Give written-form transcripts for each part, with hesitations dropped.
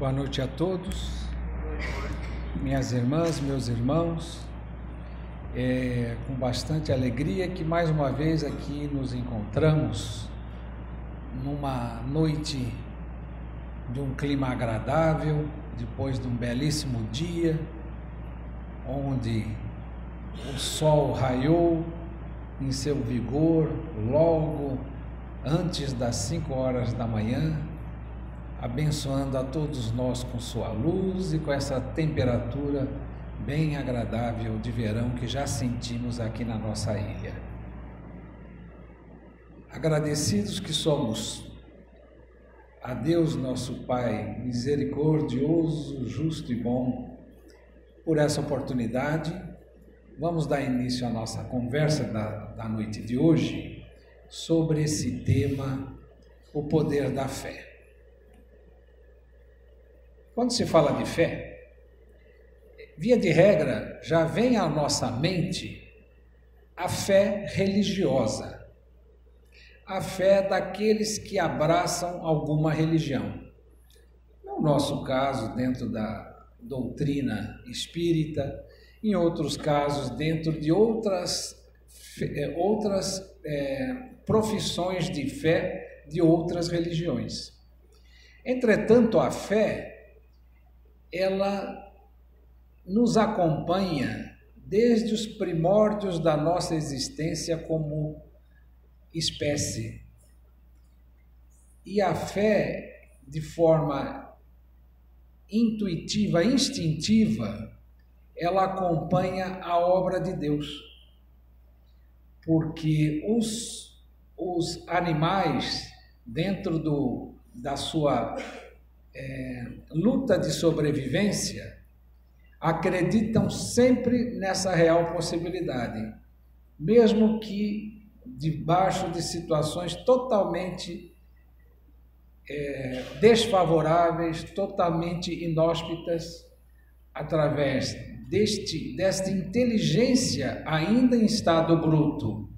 Boa noite a todos, minhas irmãs, meus irmãos. Com bastante alegria que mais uma vez aqui nos encontramos numa noite de um clima agradável, depois de um belíssimo dia, onde o sol raiou em seu vigor logo antes das 5 horas da manhã, abençoando a todos nós com sua luz e com essa temperatura bem agradável de verão que já sentimos aqui na nossa ilha. Agradecidos que somos a Deus nosso Pai, misericordioso, justo e bom, por essa oportunidade, vamos dar início à nossa conversa da noite de hoje sobre esse tema, o poder da fé. Quando se fala de fé, via de regra, já vem à nossa mente a fé religiosa, a fé daqueles que abraçam alguma religião. No nosso caso, dentro da doutrina espírita, em outros casos, dentro de outras profissões de fé de outras religiões. Entretanto, a fé, ela nos acompanha desde os primórdios da nossa existência como espécie. E a fé, de forma intuitiva, instintiva, ela acompanha a obra de Deus. Porque os animais, dentro da sua luta de sobrevivência, acreditam sempre nessa real possibilidade, mesmo que debaixo de situações totalmente desfavoráveis, totalmente inóspitas, através desta inteligência ainda em estado bruto,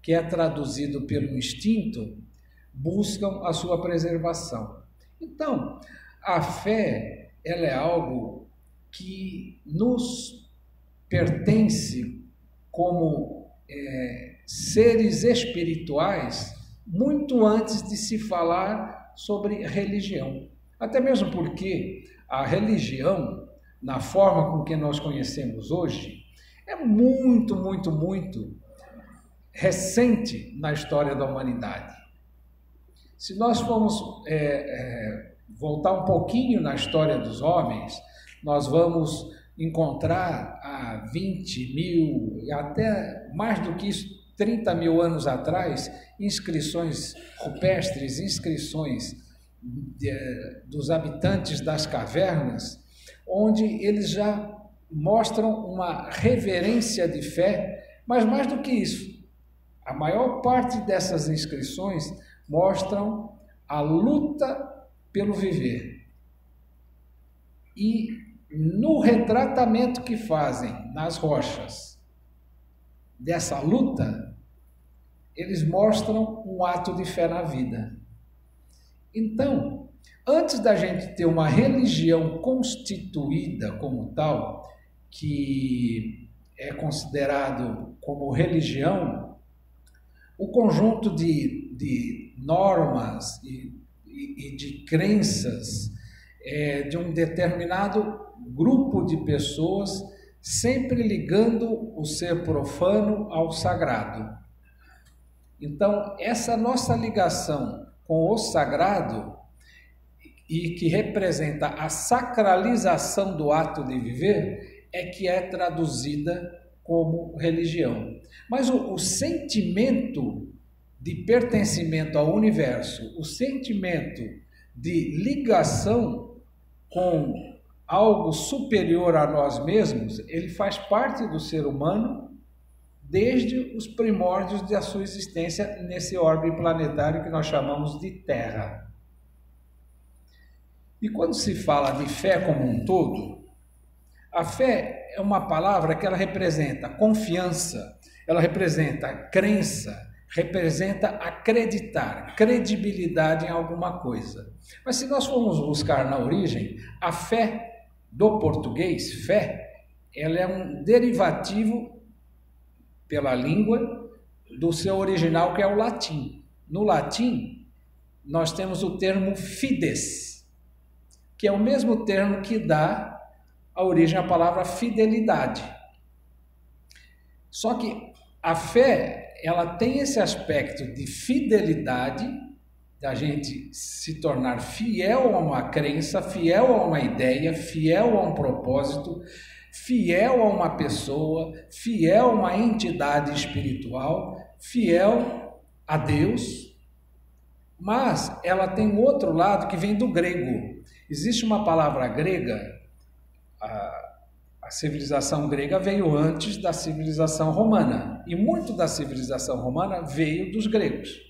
que é traduzido pelo instinto, buscam a sua preservação. Então, a fé, ela é algo que nos pertence como seres espirituais muito antes de se falar sobre religião. Até mesmo porque a religião, na forma com que nós conhecemos hoje, é muito recente na história da humanidade. Se nós formos voltar um pouquinho na história dos homens, nós vamos encontrar há 20 mil e até mais do que isso, 30 mil anos atrás, inscrições rupestres, inscrições dos habitantes das cavernas, onde eles já mostram uma reverência de fé, mas mais do que isso, a maior parte dessas inscrições mostram a luta pelo viver. E no retratamento que fazem nas rochas dessa luta, eles mostram um ato de fé na vida. Então, antes da gente ter uma religião constituída como tal, que é considerado como religião, o conjunto de normas e de crenças de um determinado grupo de pessoas, sempre ligando o ser profano ao sagrado. Então, essa nossa ligação com o sagrado, e que representa a sacralização do ato de viver, é que é traduzida como religião. Mas o sentimento de pertencimento ao universo, o sentimento de ligação com algo superior a nós mesmos, ele faz parte do ser humano desde os primórdios da sua existência nesse orbe planetário que nós chamamos de Terra. E quando se fala de fé como um todo, a fé é uma palavra que ela representa confiança, ela representa crença, representa acreditar, credibilidade em alguma coisa. Mas se nós formos buscar na origem, a fé do português, fé, ela é um derivativo pela língua do seu original, que é o latim. No latim, nós temos o termo fides, que é o mesmo termo que dá a origem à palavra fidelidade. Só que a fé, ela tem esse aspecto de fidelidade, da gente se tornar fiel a uma crença, fiel a uma ideia, fiel a um propósito, fiel a uma pessoa, fiel a uma entidade espiritual, fiel a Deus. Mas ela tem um outro lado que vem do grego. Existe uma palavra grega, a civilização grega veio antes da civilização romana, e muito da civilização romana veio dos gregos.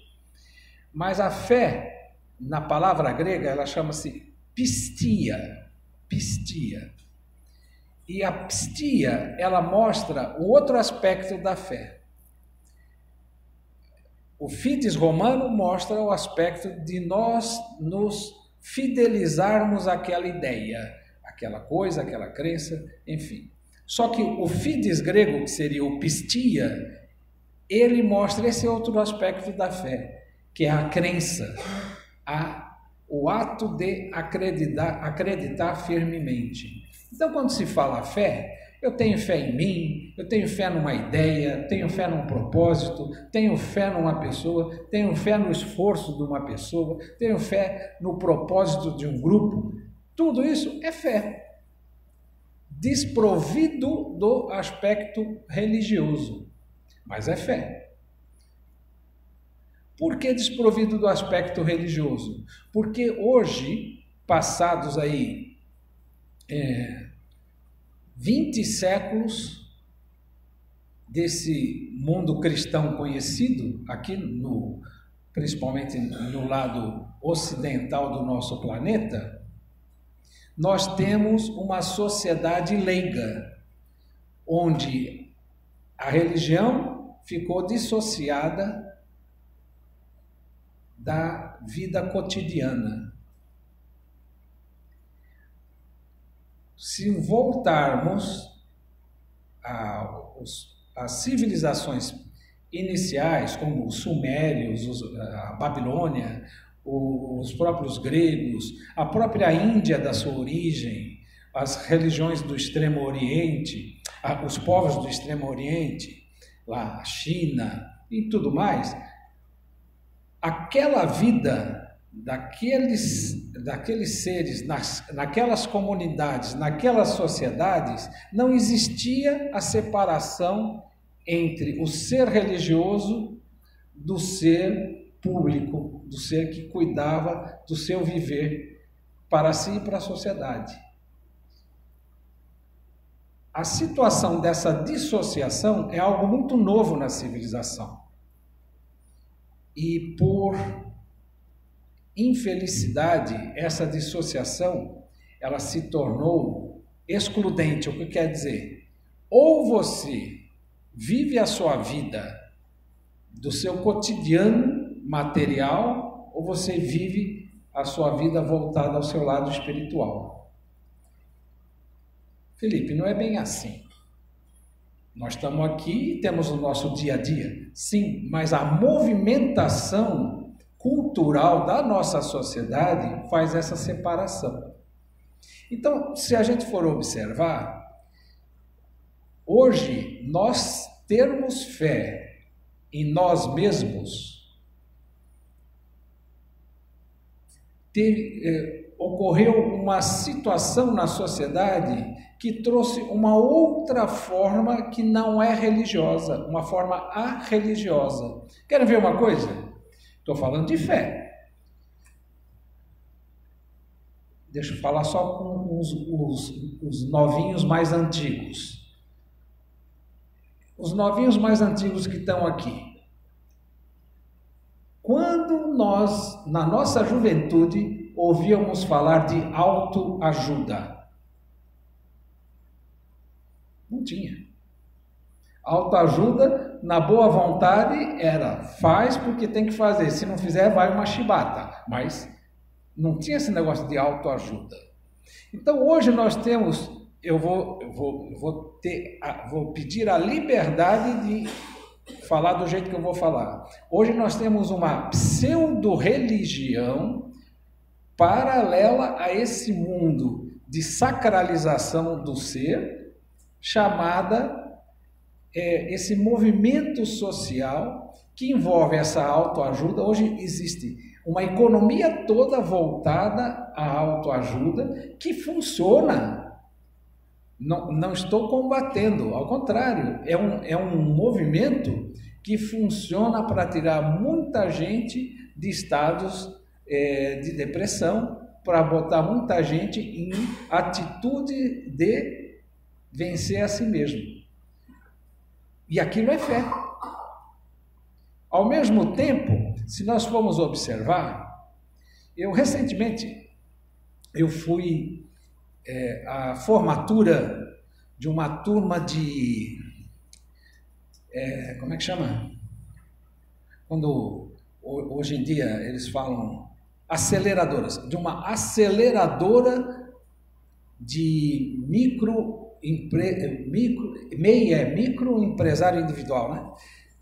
Mas a fé, na palavra grega, ela chama-se pistia, pistia. E a pistia, ela mostra o outro aspecto da fé. O fides romano mostra o aspecto de nós nos fidelizarmos àquela ideia, aquela coisa, aquela crença, enfim. Só que o fides grego, que seria o pistia, ele mostra esse outro aspecto da fé, que é a crença, o ato de acreditar firmemente. Então, quando se fala fé, eu tenho fé em mim, eu tenho fé numa ideia, tenho fé num propósito, tenho fé numa pessoa, tenho fé no esforço de uma pessoa, tenho fé no propósito de um grupo. Tudo isso é fé, desprovido do aspecto religioso, mas é fé. Por que desprovido do aspecto religioso? Porque hoje, passados aí 20 séculos desse mundo cristão conhecido, aqui principalmente no lado ocidental do nosso planeta, nós temos uma sociedade leiga, onde a religião ficou dissociada da vida cotidiana. Se voltarmos às civilizações iniciais, como os sumérios, a Babilônia, os próprios gregos, a própria Índia da sua origem, as religiões do Extremo Oriente, os povos do Extremo Oriente, lá a China e tudo mais, aquela vida daqueles seres, naquelas comunidades, naquelas sociedades, não existia a separação entre o ser religioso do ser público, do ser que cuidava do seu viver para si e para a sociedade. A situação dessa dissociação é algo muito novo na civilização. E por infelicidade, essa dissociação, ela se tornou excludente. O que quer dizer? Ou você vive a sua vida do seu cotidiano material, ou você vive a sua vida voltada ao seu lado espiritual. Felipe, não é bem assim. Nós estamos aqui e temos o nosso dia a dia. Sim, mas a movimentação cultural da nossa sociedade faz essa separação. Então, se a gente for observar, hoje nós termos fé em nós mesmos ocorreu uma situação na sociedade que trouxe uma outra forma que não é religiosa, uma forma arreligiosa. Querem ver uma coisa? Estou falando de fé. Deixa eu falar só com os novinhos mais antigos. Os novinhos mais antigos que estão aqui. Quando nós, na nossa juventude, ouvíamos falar de autoajuda? Não tinha. Autoajuda, na boa vontade, era faz porque tem que fazer, se não fizer vai uma chibata, mas não tinha esse negócio de autoajuda. Então hoje nós temos, vou pedir a liberdade de falar do jeito que eu vou falar. Hoje nós temos uma pseudo-religião paralela a esse mundo de sacralização do ser, chamada esse movimento social que envolve essa autoajuda. Hoje existe uma economia toda voltada à autoajuda que funciona. Não estou combatendo, ao contrário, é um movimento que funciona para tirar muita gente de estados de depressão, para botar muita gente em atitude de vencer a si mesmo. E aquilo é fé. Ao mesmo tempo, se nós formos observar, recentemente fui à formatura de uma turma de... como é que chama? Quando hoje em dia eles falam aceleradoras, de uma aceleradora de microempresário individual, né?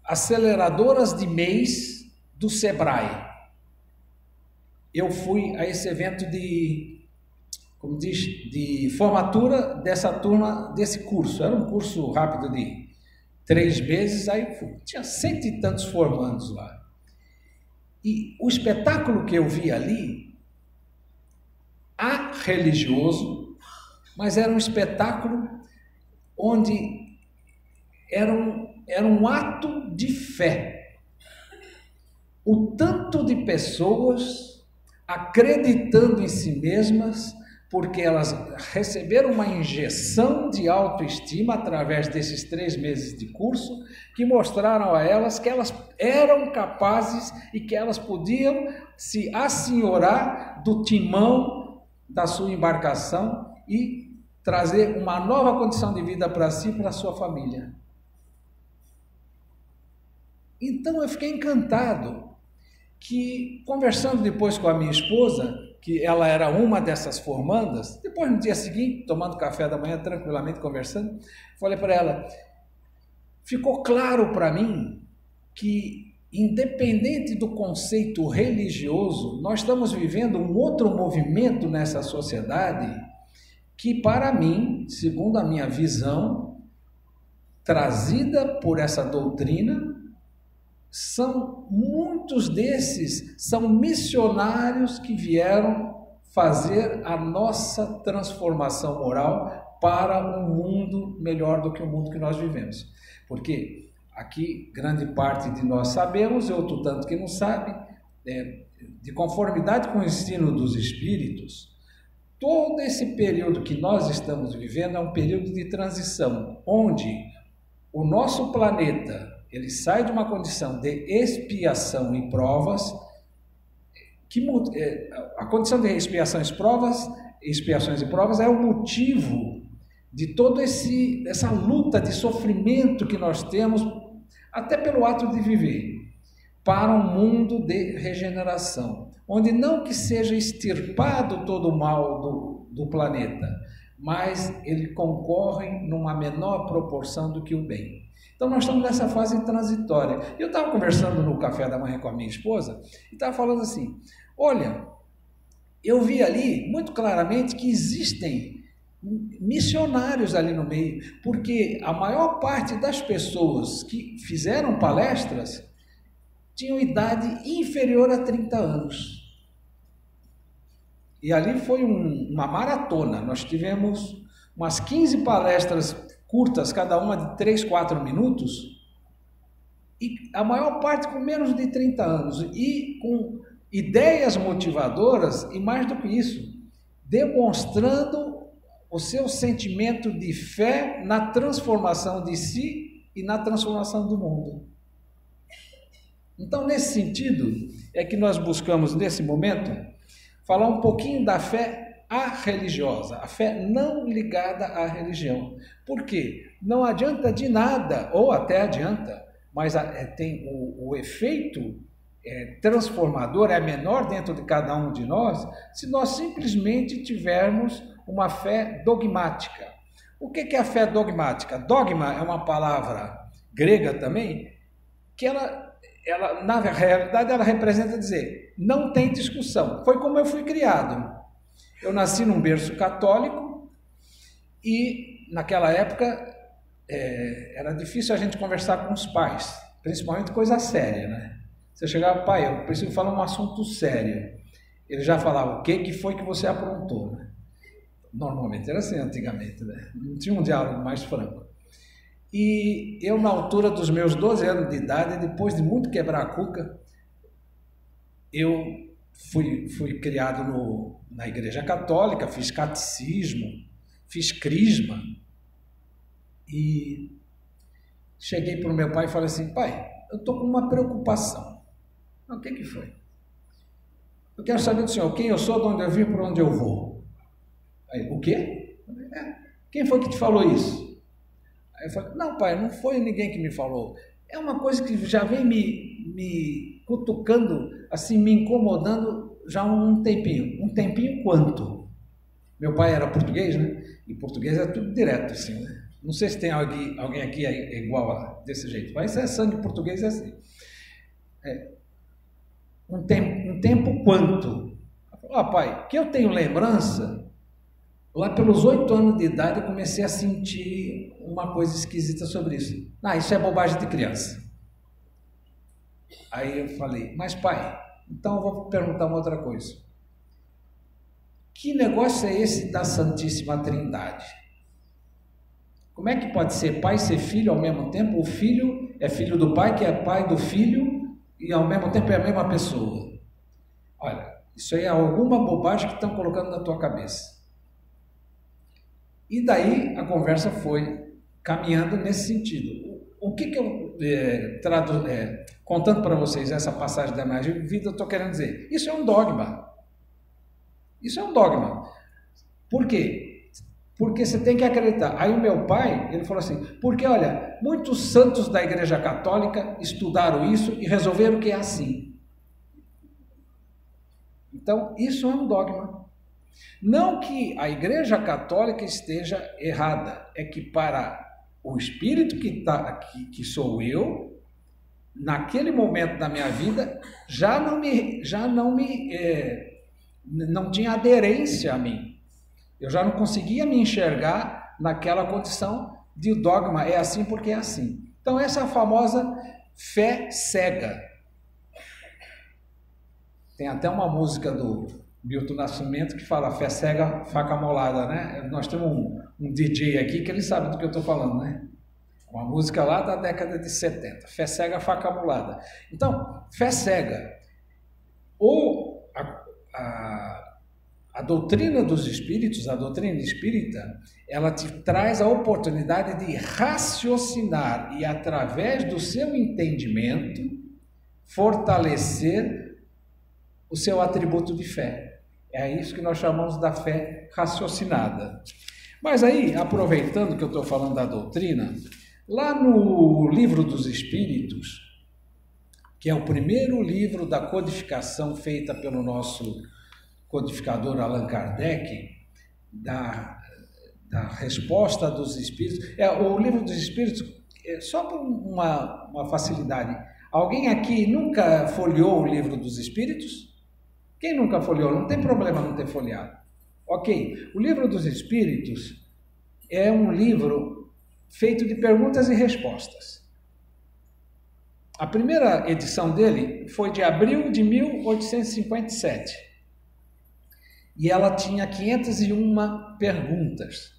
Aceleradoras de MEIs do Sebrae. Eu fui a esse evento de formatura dessa turma, desse curso. Era um curso rápido de 3 meses, aí tinha 100 e tantos formandos lá. E o espetáculo que eu vi ali, religioso, mas era um espetáculo onde era um ato de fé. O tanto de pessoas acreditando em si mesmas, porque elas receberam uma injeção de autoestima através desses 3 meses de curso, que mostraram a elas que elas eram capazes e que elas podiam se assenhorar do timão da sua embarcação e trazer uma nova condição de vida para si e para a sua família. Então eu fiquei encantado que, conversando depois com a minha esposa, que ela era uma dessas formandas, depois no dia seguinte, tomando café da manhã, tranquilamente conversando, falei para ela, ficou claro para mim que, independente do conceito religioso, nós estamos vivendo um outro movimento nessa sociedade que, para mim, segundo a minha visão, trazida por essa doutrina, muitos desses são missionários que vieram fazer a nossa transformação moral para um mundo melhor do que o mundo que nós vivemos. Porque aqui grande parte de nós sabemos, outro tanto que não sabe, de conformidade com o ensino dos Espíritos, todo esse período que nós estamos vivendo é um período de transição, onde o nosso planeta ele sai de uma condição de expiação e provas, a condição de expiações e provas é o motivo de toda essa luta de sofrimento que nós temos, até pelo ato de viver, para um mundo de regeneração, onde não que seja extirpado todo o mal do planeta, mas ele concorre numa menor proporção do que o bem. Então nós estamos nessa fase transitória. Eu estava conversando no café da manhã com a minha esposa e estava falando assim, olha, eu vi ali muito claramente que existem missionários ali no meio, porque a maior parte das pessoas que fizeram palestras tinham idade inferior a 30 anos. E ali foi uma maratona, nós tivemos umas 15 palestras curtas, cada uma de 3, 4 minutos, e a maior parte com menos de 30 anos, e com ideias motivadoras, e mais do que isso, demonstrando o seu sentimento de fé na transformação de si e na transformação do mundo. Então, nesse sentido, é que nós buscamos, nesse momento, falar um pouquinho da fé arreligiosa, a fé não ligada à religião. Por quê? Não adianta de nada, ou até adianta, mas tem o efeito transformador, é menor dentro de cada um de nós, se nós simplesmente tivermos uma fé dogmática. O que é a fé dogmática? Dogma é uma palavra grega também, que ela na realidade, ela representa dizer, não tem discussão. Foi como eu fui criado. Eu nasci num berço católico e, naquela época, era difícil a gente conversar com os pais, principalmente coisa séria, né? Você chegava, pai, eu preciso falar um assunto sério. Ele já falava, o que foi que você aprontou? Né? Normalmente era assim antigamente, né? Não tinha um diálogo mais franco. E eu, na altura dos meus 12 anos de idade, depois de muito quebrar a cuca, eu fui criado na Igreja Católica, fiz catecismo, fiz crisma, e cheguei para o meu pai e falei assim, pai, eu estou com uma preocupação. O que foi? Eu quero saber do senhor quem eu sou, de onde eu vim, para onde eu vou. Aí, o quê? Quem foi que te falou isso? Aí eu falei, não, pai, não foi ninguém que me falou. É uma coisa que já vem me cutucando, assim, me incomodando já há um tempinho. Um tempinho quanto? Meu pai era português, né? E português é tudo direto, assim, né? Não sei se tem alguém aqui igual desse jeito, mas é sangue português, é assim. Um tempo quanto? Pai, que eu tenho lembrança, lá pelos 8 anos de idade eu comecei a sentir uma coisa esquisita sobre isso. Isso é bobagem de criança. Aí eu falei, mas pai, então eu vou perguntar uma outra coisa. Que negócio é esse da Santíssima Trindade? Como é que pode ser pai e ser filho ao mesmo tempo? O filho é filho do pai, que é pai do filho, e ao mesmo tempo é a mesma pessoa. Olha, isso aí é alguma bobagem que estão colocando na tua cabeça. E daí a conversa foi caminhando nesse sentido. O que eu contando para vocês essa passagem da imagem de vida, eu estou querendo dizer, isso é um dogma. Isso é um dogma. Por quê? Porque você tem que acreditar. Aí o meu pai, ele falou assim, porque olha, muitos santos da Igreja Católica estudaram isso e resolveram que é assim. Então, isso é um dogma. Não que a Igreja Católica esteja errada, é que para o espírito que sou eu, naquele momento da minha vida, não tinha aderência a mim. Eu já não conseguia me enxergar naquela condição de dogma, é assim porque é assim. Então essa é a famosa fé cega. Tem até uma música do Milton Nascimento que fala fé cega, faca molada, né? Nós temos um DJ aqui que ele sabe do que eu estou falando, né? Uma música lá da década de 70, fé cega, faca molada. Então, fé cega, ou a doutrina dos espíritos, a doutrina espírita, ela te traz a oportunidade de raciocinar e, através do seu entendimento, fortalecer o seu atributo de fé. É isso que nós chamamos da fé raciocinada. Mas aí, aproveitando que eu estou falando da doutrina, lá no Livro dos Espíritos, que é o primeiro livro da codificação feita pelo nosso codificador Allan Kardec, da resposta dos Espíritos, o Livro dos Espíritos, só por uma facilidade, alguém aqui nunca folheou o Livro dos Espíritos? Quem nunca folheou? Não tem problema não ter folheado. Ok, o Livro dos Espíritos é um livro feito de perguntas e respostas. A primeira edição dele foi de abril de 1857 e ela tinha 501 perguntas.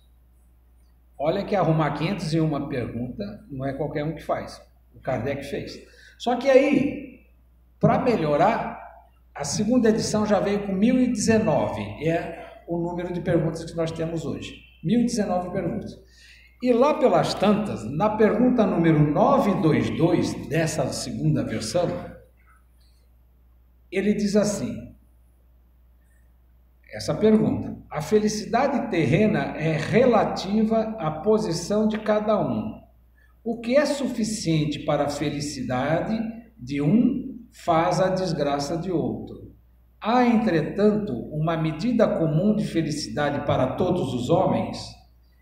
Olha que arrumar 501 perguntas não é qualquer um que faz, o Kardec fez. Só que aí, para melhorar, a segunda edição já veio com 1019, é o número de perguntas que nós temos hoje, 1019 perguntas. E lá pelas tantas, na pergunta número 922 dessa segunda versão, ele diz assim, essa pergunta. A felicidade terrena é relativa à posição de cada um. O que é suficiente para a felicidade de um faz a desgraça de outro. Há, entretanto, uma medida comum de felicidade para todos os homens?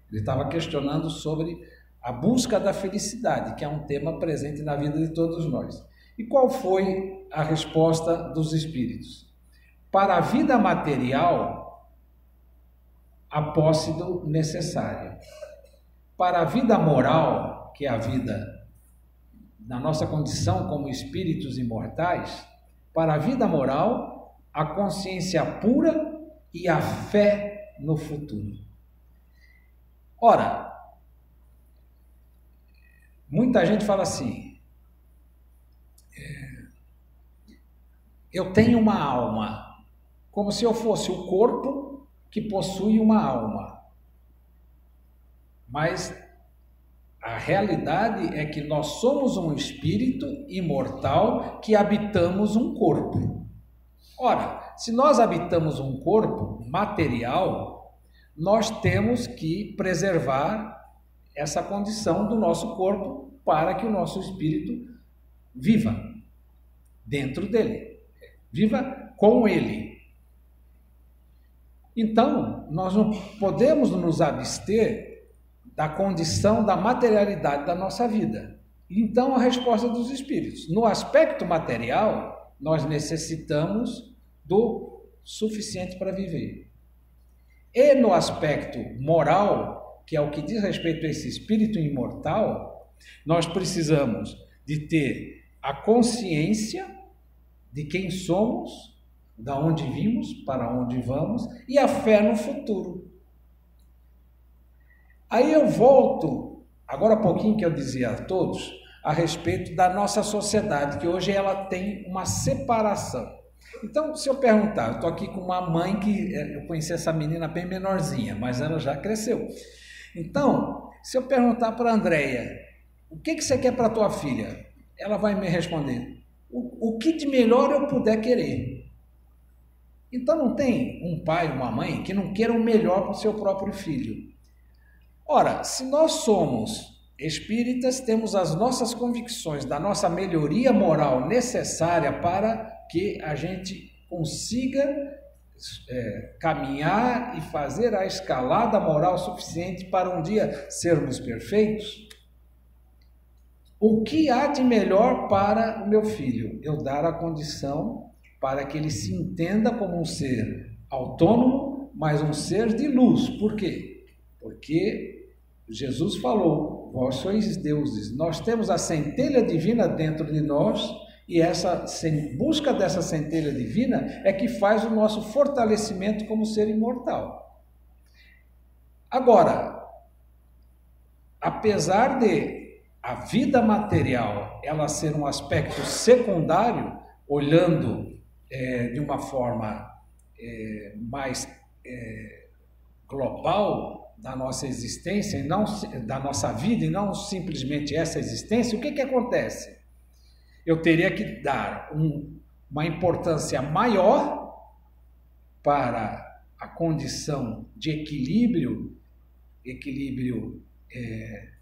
Ele estava questionando sobre a busca da felicidade, que é um tema presente na vida de todos nós. E qual foi a resposta dos espíritos? Para a vida material, a posse do necessário. Para a vida moral, que é a vida na nossa condição como espíritos imortais, para a vida moral, a consciência pura e a fé no futuro. Ora, muita gente fala assim, eu tenho uma alma, como se eu fosse o corpo que possui uma alma. Mas a realidade é que nós somos um espírito imortal que habitamos um corpo. Ora, se nós habitamos um corpo material, nós temos que preservar essa condição do nosso corpo para que o nosso espírito viva dentro dele, viva com ele. Então, nós não podemos nos abster da condição da materialidade da nossa vida. Então, a resposta dos espíritos. No aspecto material, nós necessitamos do suficiente para viver. E no aspecto moral, que é o que diz respeito a esse espírito imortal, nós precisamos de ter a consciência de quem somos, da onde vimos, para onde vamos, e a fé no futuro. Aí eu volto, agora há pouquinho que eu dizia a todos, a respeito da nossa sociedade, que hoje ela tem uma separação. Então, se eu perguntar, eu estou aqui com uma mãe que, eu conheci essa menina bem menorzinha, mas ela já cresceu. Então, se eu perguntar para a Andréia, o que você quer para a tua filha? Ela vai me responder, o que de melhor eu puder querer. Então, não tem um pai, uma mãe que não queira o melhor para o seu próprio filho. Ora, se nós somos espíritas, temos as nossas convicções da nossa melhoria moral necessária para que a gente consiga caminhar e fazer a escalada moral suficiente para um dia sermos perfeitos. O que há de melhor para o meu filho? Eu dar a condição para que ele se entenda como um ser autônomo, mas um ser de luz. Por quê? Porque Jesus falou, vós sois deuses, nós temos a centelha divina dentro de nós e essa busca dessa centelha divina é que faz o nosso fortalecimento como ser imortal. Agora, apesar de a vida material ela ser um aspecto secundário, olhando de uma forma mais global da nossa existência, e não da nossa vida, e não simplesmente essa existência, o que acontece? Eu teria que dar uma importância maior para a condição de equilíbrio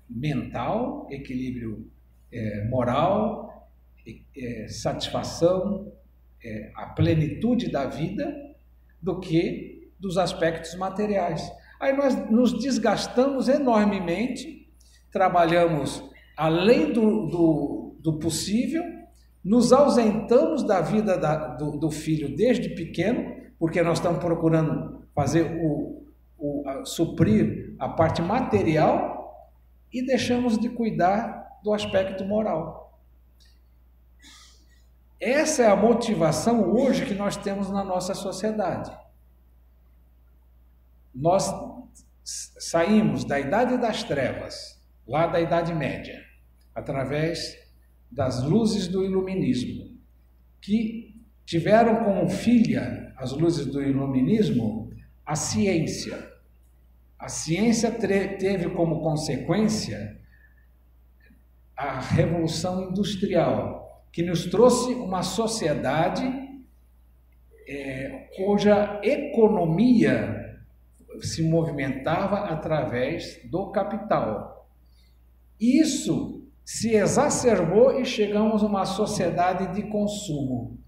mental, equilíbrio moral, satisfação, a plenitude da vida, do que dos aspectos materiais. Aí nós nos desgastamos enormemente, trabalhamos além do possível, nos ausentamos da vida do filho desde pequeno, porque nós estamos procurando fazer suprir a parte material e deixamos de cuidar do aspecto moral. Essa é a motivação hoje que nós temos na nossa sociedade. Nós saímos da Idade das Trevas, lá da Idade Média, através das luzes do Iluminismo, que tiveram como filha as luzes do Iluminismo a ciência. A ciência teve como consequência a Revolução Industrial, que nos trouxe uma sociedade cuja economia se movimentava através do capital. Isso se exacerbou e chegamos a uma sociedade de consumo.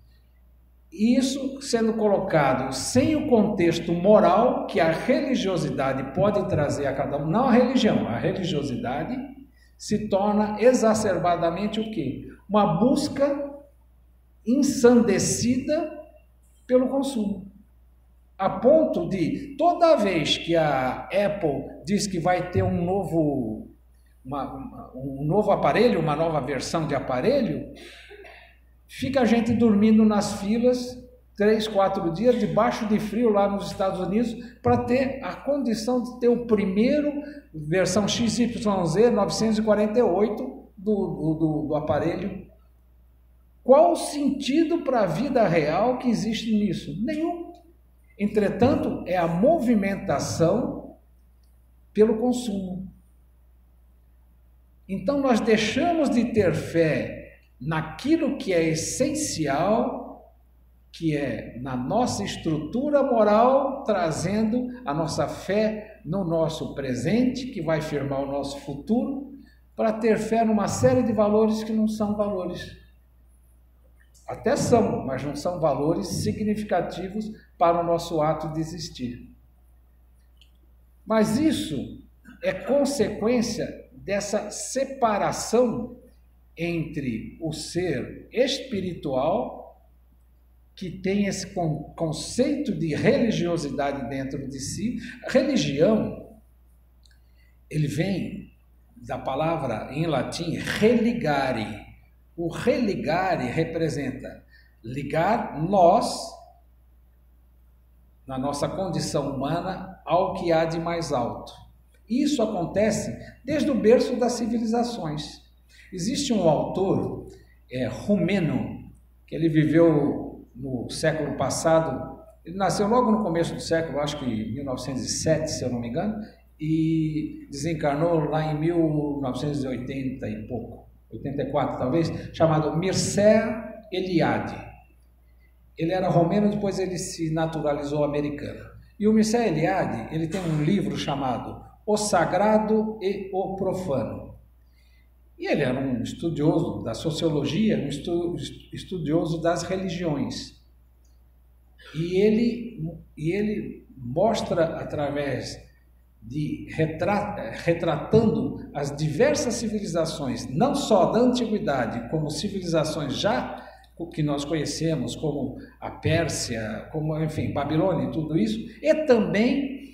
Isso sendo colocado sem o contexto moral que a religiosidade pode trazer a cada um, não a religião, a religiosidade se torna exacerbadamente o quê? Uma busca ensandecida pelo consumo. A ponto de, toda vez que a Apple diz que vai ter um novo aparelho, uma nova versão de aparelho, fica a gente dormindo nas filas 3, 4 dias, debaixo de frio lá nos Estados Unidos, para ter a condição de ter o primeiro versão XYZ 948 do aparelho. Qual o sentido para a vida real que existe nisso? Nenhum. Entretanto, é a movimentação pelo consumo. Então, nós deixamos de ter fé naquilo que é essencial, que é na nossa estrutura moral, trazendo a nossa fé no nosso presente, que vai firmar o nosso futuro, para ter fé numa série de valores que não são valores. Até são, mas não são valores significativos para o nosso ato de existir. Mas isso é consequência dessa separação entre o ser espiritual, que tem esse conceito de religiosidade dentro de si. A religião, ele vem da palavra em latim religare. O religare representa ligar nós, na nossa condição humana, ao que há de mais alto. Isso acontece desde o berço das civilizações. Existe um autor romeno, que ele viveu no século passado, ele nasceu logo no começo do século, acho que em 1907, se eu não me engano, e desencarnou lá em 1980 e pouco. 84 talvez, chamado Mircea Eliade. Ele era romeno, depois ele se naturalizou americano. E o Mircea Eliade, ele tem um livro chamado O Sagrado e o Profano. E ele era um estudioso da sociologia, um estudioso das religiões. E ele mostra através de retratando as diversas civilizações, não só da antiguidade, como civilizações já que nós conhecemos, como a Pérsia, como, enfim, Babilônia e tudo isso, e também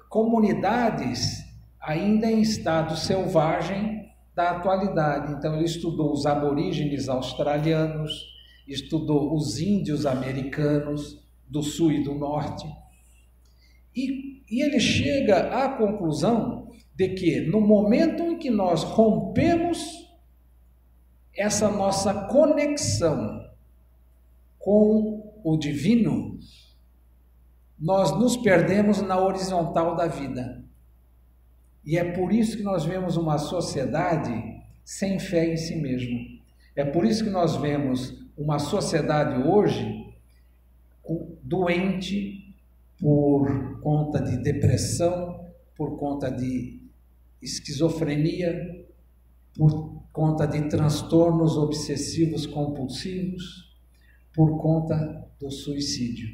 comunidades ainda em estado selvagem da atualidade. Então ele estudou os aborígenes australianos, estudou os índios americanos do sul e do norte, e ele chega à conclusão de que no momento em que nós rompemos essa nossa conexão com o divino, nós nos perdemos na horizontal da vida. E é por isso que nós vemos uma sociedade sem fé em si mesmo. É por isso que nós vemos uma sociedade hoje doente por conta de depressão, por conta de esquizofrenia, por conta de transtornos obsessivos compulsivos, por conta do suicídio.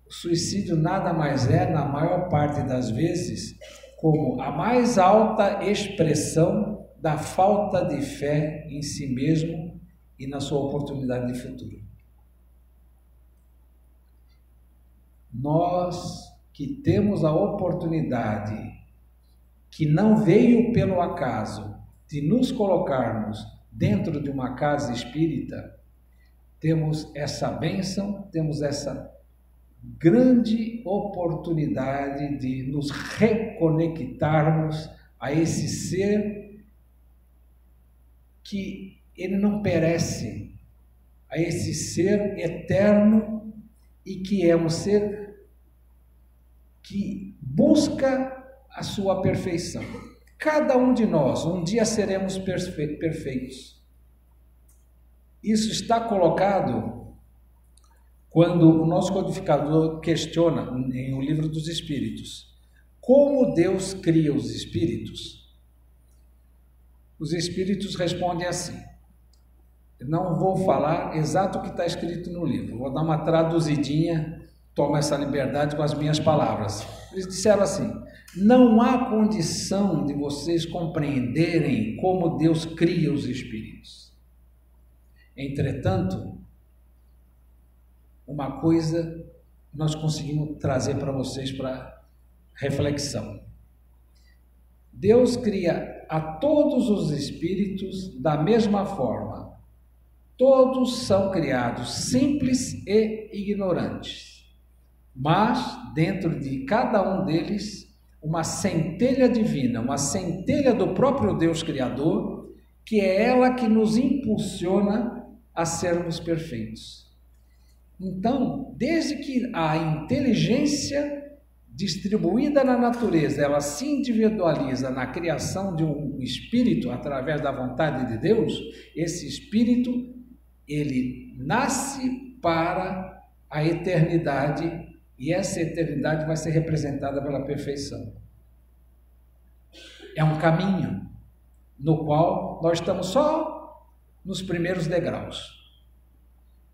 O suicídio nada mais é, na maior parte das vezes, como a mais alta expressão da falta de fé em si mesmo e na sua oportunidade de futuro. Nós que temos a oportunidade, que não veio pelo acaso, de nos colocarmos dentro de uma casa espírita, temos essa bênção, temos essa grande oportunidade de nos reconectarmos a esse ser que ele não perece, a esse ser eterno e que é um ser que busca a sua perfeição. Cada um de nós, um dia seremos perfeitos. Isso está colocado quando o nosso codificador questiona em O Livro dos Espíritos como Deus cria os espíritos. Os espíritos respondem assim. Não vou falar exato o que está escrito no livro, vou dar uma traduzidinha, tomo essa liberdade com as minhas palavras. Eles disseram assim: não há condição de vocês compreenderem como Deus cria os espíritos. Entretanto, uma coisa nós conseguimos trazer para vocês para reflexão. Deus cria a todos os espíritos da mesma forma. Todos são criados simples e ignorantes, mas dentro de cada um deles uma centelha divina, uma centelha do próprio Deus Criador, que é ela que nos impulsiona a sermos perfeitos. Então, desde que a inteligência distribuída na natureza, ela se individualiza na criação de um espírito através da vontade de Deus, esse espírito, ele nasce para a eternidade e essa eternidade vai ser representada pela perfeição. É um caminho no qual nós estamos só nos primeiros degraus.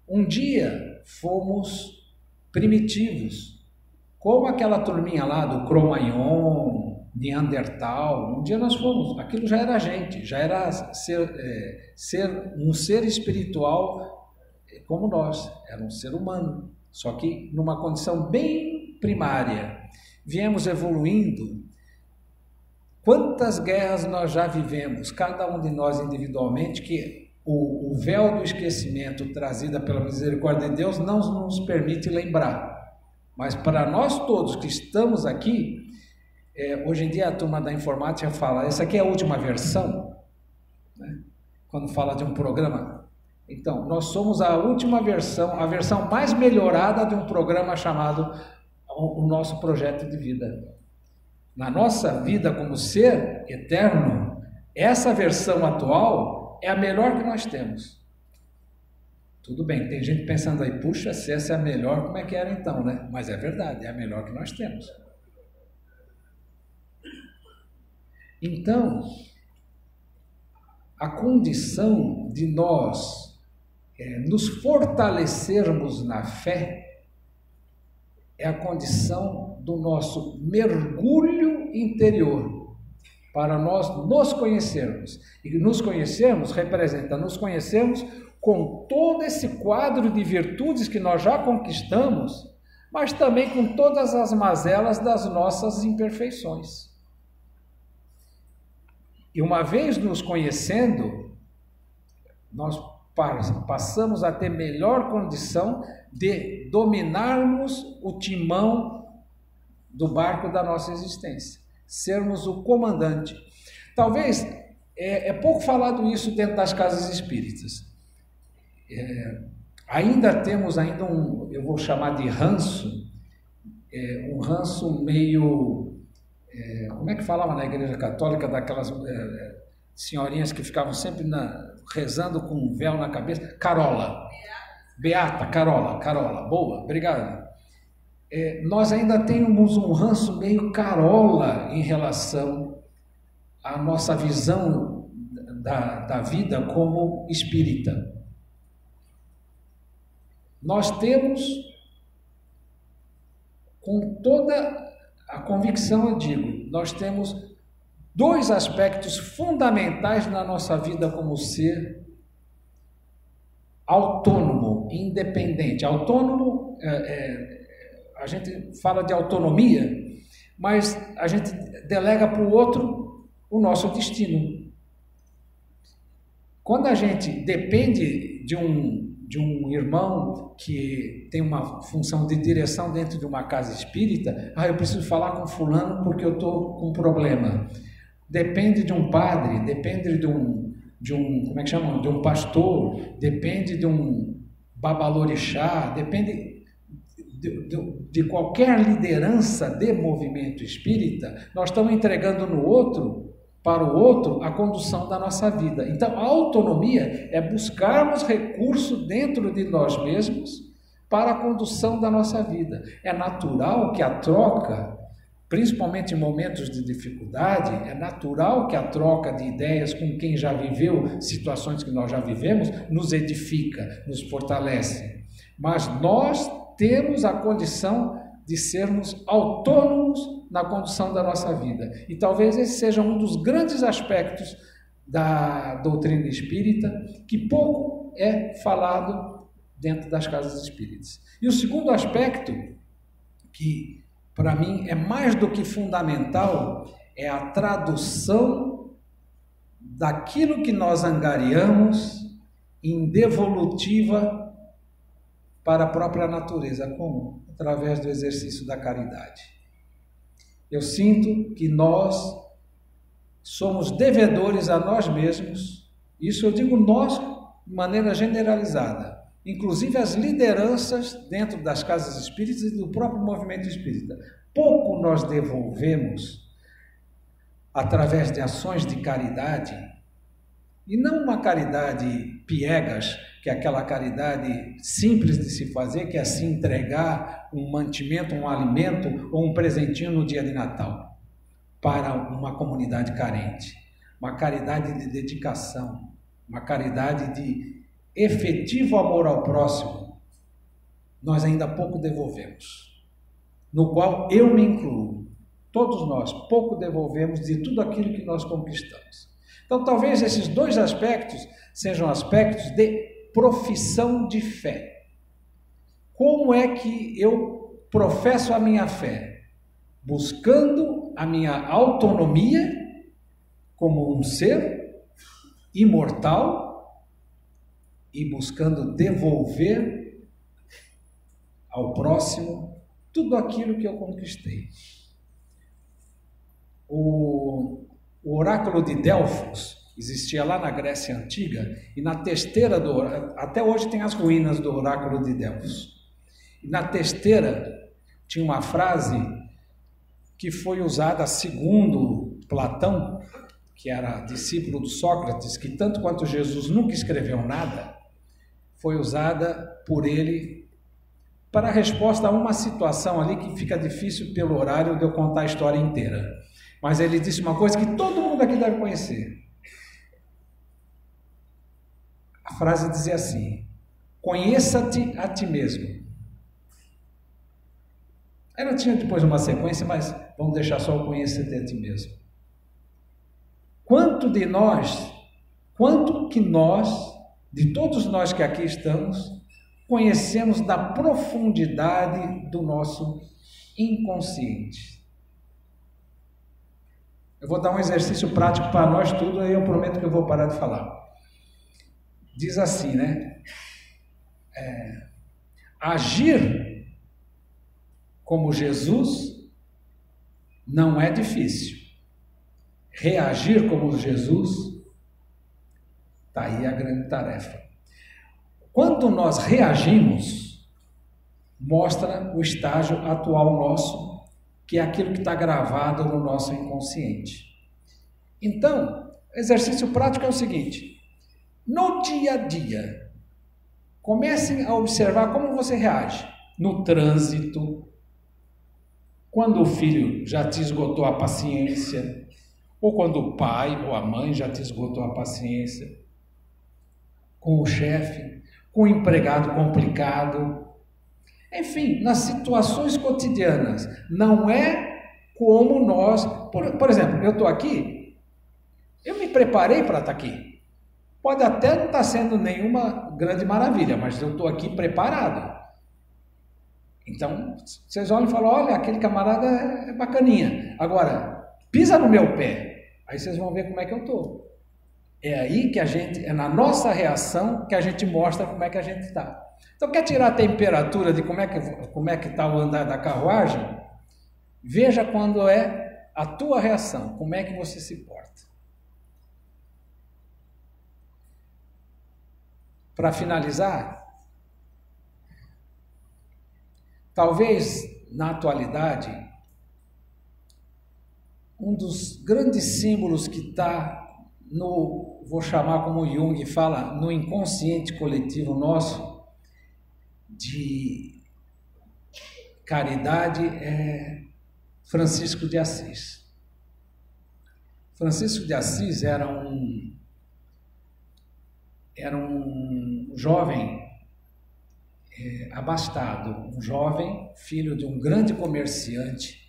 Um dia fomos primitivos, como aquela turminha lá do Cro-Magnon, Neandertal. Um dia nós fomos, aquilo já era gente, já era um ser espiritual como nós, era um ser humano, só que numa condição bem primária. Viemos evoluindo. Quantas guerras nós já vivemos, cada um de nós individualmente, que o véu do esquecimento trazida pela misericórdia de Deus não nos permite lembrar. Mas para nós todos que estamos aqui, hoje em dia a turma da informática fala, essa aqui é a última versão, né? Quando fala de um programa. Então, nós somos a última versão, a versão mais melhorada de um programa chamado o nosso projeto de vida. Na nossa vida como ser eterno, essa versão atual é a melhor que nós temos. Tudo bem, tem gente pensando aí, puxa, se essa é a melhor, como é que era então, né? Mas é verdade, é a melhor que nós temos. Então, a condição de nós nos fortalecermos na fé é a condição do nosso mergulho interior, para nós nos conhecermos. E nos conhecermos representa nos conhecermos com todo esse quadro de virtudes que nós já conquistamos, mas também com todas as mazelas das nossas imperfeições. E uma vez nos conhecendo, nós passamos a ter melhor condição de dominarmos o timão do barco da nossa existência, sermos o comandante. Talvez é pouco falado isso dentro das casas espíritas. Ainda temos eu vou chamar de ranço, um ranço meio, como é que falava na Igreja Católica, daquelas senhorinhas que ficavam sempre rezando com um véu na cabeça, carola, beata, carola, boa, obrigado. Nós ainda temos um ranço meio carola em relação à nossa visão da vida como espírita. Nós temos, com toda a convicção, eu digo, nós temos dois aspectos fundamentais na nossa vida como ser autônomo, independente. Autônomo, a gente fala de autonomia, mas a gente delega para o outro o nosso destino. Quando a gente depende de um irmão que tem uma função de direção dentro de uma casa espírita, eu preciso falar com fulano porque eu estou com um problema. Depende de um padre, depende de um como é que chama? De um pastor, depende de um babalorixá, depende de qualquer liderança de movimento espírita. Nós estamos entregando no outro para o outro a condução da nossa vida. Então, a autonomia é buscarmos recurso dentro de nós mesmos para a condução da nossa vida. É natural que a troca, principalmente em momentos de dificuldade, é natural que a troca de ideias com quem já viveu situações que nós já vivemos nos edifica, nos fortalece. Mas nós temos a condição de sermos autônomos na condução da nossa vida. E talvez esse seja um dos grandes aspectos da doutrina espírita, que pouco é falado dentro das casas espíritas. E o segundo aspecto, que para mim é mais do que fundamental, é a tradução daquilo que nós angariamos em devolutiva para a própria natureza. Como? Através do exercício da caridade. Eu sinto que nós somos devedores a nós mesmos, isso eu digo nós de maneira generalizada, inclusive as lideranças dentro das casas espíritas e do próprio movimento espírita. Pouco nós devolvemos através de ações de caridade, e não uma caridade piegas, que é aquela caridade simples de se fazer, que é se entregar um mantimento, um alimento ou um presentinho no dia de Natal para uma comunidade carente. Uma caridade de dedicação, uma caridade de efetivo amor ao próximo, nós ainda pouco devolvemos, no qual eu me incluo. Todos nós pouco devolvemos de tudo aquilo que nós conquistamos. Então, talvez esses dois aspectos sejam aspectos de profissão de fé. Como é que eu professo a minha fé? Buscando a minha autonomia como um ser imortal e buscando devolver ao próximo tudo aquilo que eu conquistei. O oráculo de Delfos existia lá na Grécia Antiga, e na testeira do oráculo, até hoje tem as ruínas do oráculo de Delfos, e na testeira tinha uma frase que foi usada segundo Platão, que era discípulo do Sócrates, que tanto quanto Jesus nunca escreveu nada, foi usada por ele para a resposta a uma situação ali que fica difícil pelo horário de eu contar a história inteira. Mas ele disse uma coisa que todo mundo aqui deve conhecer. A frase dizia assim: conheça-te a ti mesmo. Ela tinha depois uma sequência, mas vamos deixar só o conhecer-te a ti mesmo. Quanto que nós, de todos nós que aqui estamos, conhecemos da profundidade do nosso inconsciente? Eu vou dar um exercício prático para nós tudo, aí eu prometo que eu vou parar de falar. Diz assim, né? Agir como Jesus não é difícil. Reagir como Jesus, está aí a grande tarefa. Quando nós reagimos, mostra o estágio atual nosso, que é aquilo que está gravado no nosso inconsciente. Então, o exercício prático é o seguinte: no dia a dia, comecem a observar como você reage no trânsito, quando o filho já te esgotou a paciência, ou quando o pai ou a mãe já te esgotou a paciência, com o chefe, com o empregado complicado. Enfim, nas situações cotidianas, não é como nós... Por exemplo, eu estou aqui, eu me preparei para estar aqui. Pode até não estar sendo nenhuma grande maravilha, mas eu estou aqui preparado. Então, vocês olham e falam: olha, aquele camarada é bacaninha. Agora, pisa no meu pé, aí vocês vão ver como é que eu estou. É aí que é na nossa reação que a gente mostra como é que a gente está. Então, quer tirar a temperatura de como é que está o andar da carruagem? Veja quando é a tua reação, como é que você se porta. Para finalizar, talvez na atualidade um dos grandes símbolos que está no, vou chamar como Jung fala, no inconsciente coletivo nosso, de caridade, é Francisco de Assis. Francisco de Assis era um jovem abastado, um jovem filho de um grande comerciante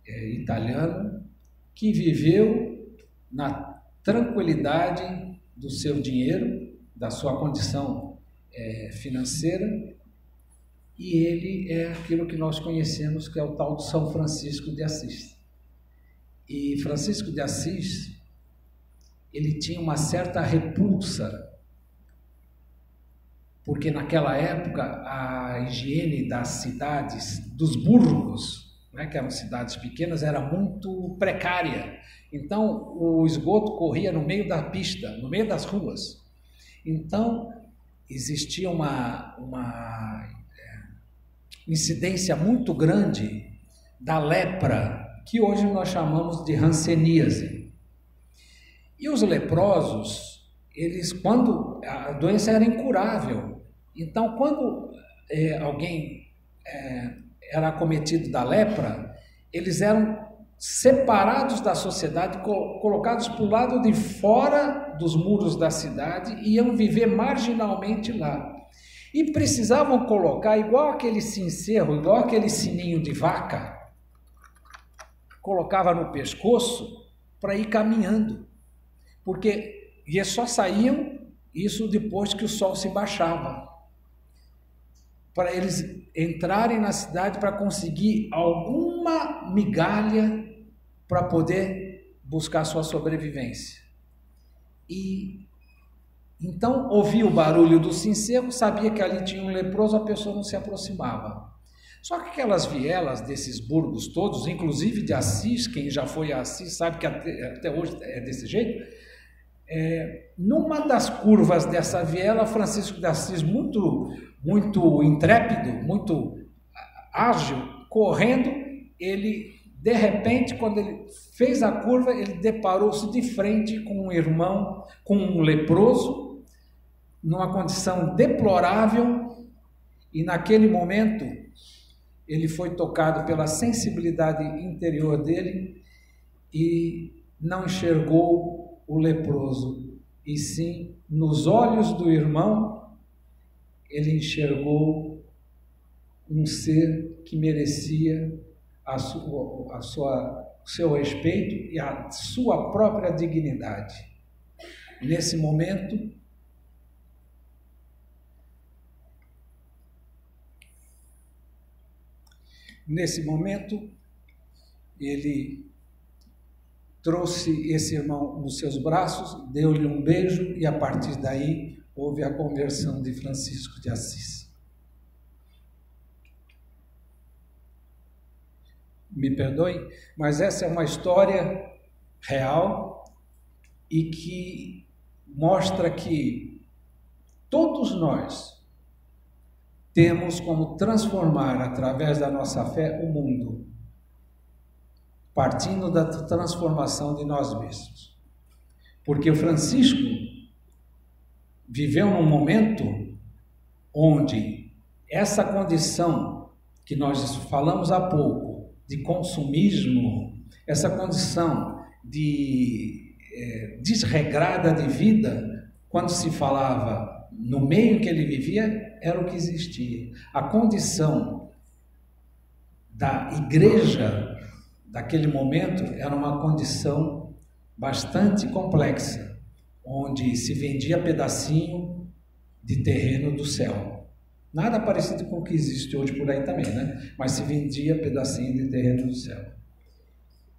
italiano que viveu na tranquilidade do seu dinheiro, da sua condição financeira, e ele é aquilo que nós conhecemos, que é o tal de São Francisco de Assis. E Francisco de Assis, ele tinha uma certa repulsa, porque naquela época a higiene das cidades, dos burgos, né, que eram cidades pequenas, era muito precária. Então o esgoto corria no meio da pista, no meio das ruas. Então existia uma incidência muito grande da lepra, que hoje nós chamamos de hanseníase. E os leprosos, quando a doença era incurável, então quando alguém era acometido da lepra, eles eram separados da sociedade, colocados para o lado de fora dos muros da cidade e iam viver marginalmente lá. E precisavam colocar, igual aquele cencerro, igual aquele sininho de vaca, colocava no pescoço para ir caminhando. Porque eles só saíam isso depois que o sol se baixava, para eles entrarem na cidade para conseguir alguma migalha para poder buscar sua sobrevivência. E então ouvia o barulho do cencerro, sabia que ali tinha um leproso, a pessoa não se aproximava. Só que aquelas vielas desses burgos todos, inclusive de Assis, quem já foi a Assis sabe que até hoje é desse jeito, numa das curvas dessa viela, Francisco de Assis, muito intrépido, muito ágil, correndo, ele, de repente, quando ele fez a curva, ele deparou-se de frente com um irmão, com um leproso, numa condição deplorável, e naquele momento ele foi tocado pela sensibilidade interior dele e não enxergou o leproso, e sim, nos olhos do irmão, ele enxergou um ser que merecia o seu respeito e a sua própria dignidade. Nesse momento, ele trouxe esse irmão nos seus braços, deu-lhe um beijo e a partir daí houve a conversão de Francisco de Assis. Me perdoe, mas essa é uma história real e que mostra que todos nós temos como transformar através da nossa fé o mundo, partindo da transformação de nós mesmos. Porque o Francisco viveu num momento onde essa condição que nós falamos há pouco, de consumismo, essa condição de desregrada de vida, quando se falava no meio que ele vivia, era o que existia. A condição da igreja daquele momento era uma condição bastante complexa, onde se vendia pedacinho de terreno do céu. Nada parecido com o que existe hoje por aí também, né? Mas se vendia pedacinho de terreno do céu.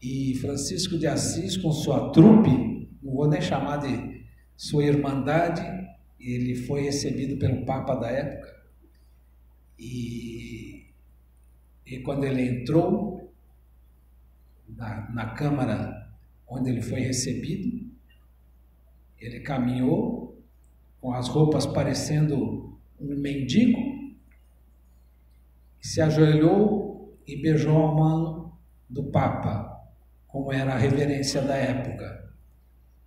E Francisco de Assis, com sua trupe, não vou nem chamar de sua irmandade, ele foi recebido pelo Papa da época. E quando ele entrou na câmara onde ele foi recebido, ele caminhou com as roupas parecendo um mendigo, se ajoelhou e beijou a mão do Papa como era a reverência da época.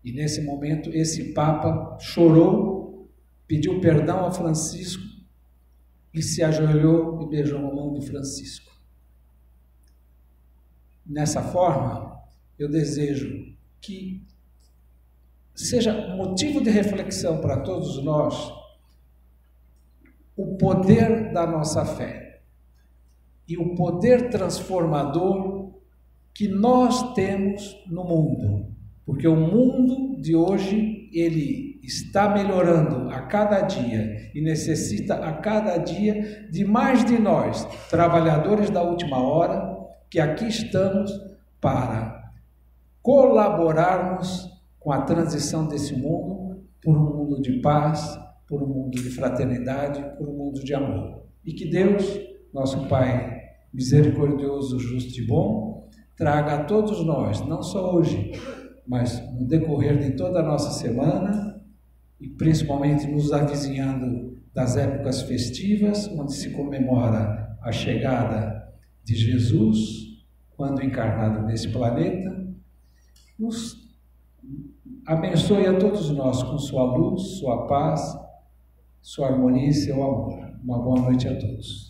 E nesse momento, esse Papa chorou, pediu perdão a Francisco e se ajoelhou e beijou a mão de Francisco. Nessa forma, eu desejo que seja motivo de reflexão para todos nós o poder da nossa fé e o poder transformador que nós temos no mundo, porque o mundo de hoje ele está melhorando a cada dia e necessita a cada dia de mais de nós, trabalhadores da última hora, que aqui estamos para colaborarmos com a transição desse mundo por um mundo de paz, por um mundo de fraternidade, por um mundo de amor. E que Deus, nosso Pai misericordioso, justo e bom, traga a todos nós, não só hoje, mas no decorrer de toda a nossa semana, e principalmente nos avizinhando das épocas festivas, onde se comemora a chegada de Jesus, quando encarnado nesse planeta, nos abençoe a todos nós com sua luz, sua paz, sua harmonia e seu amor. Uma boa noite a todos.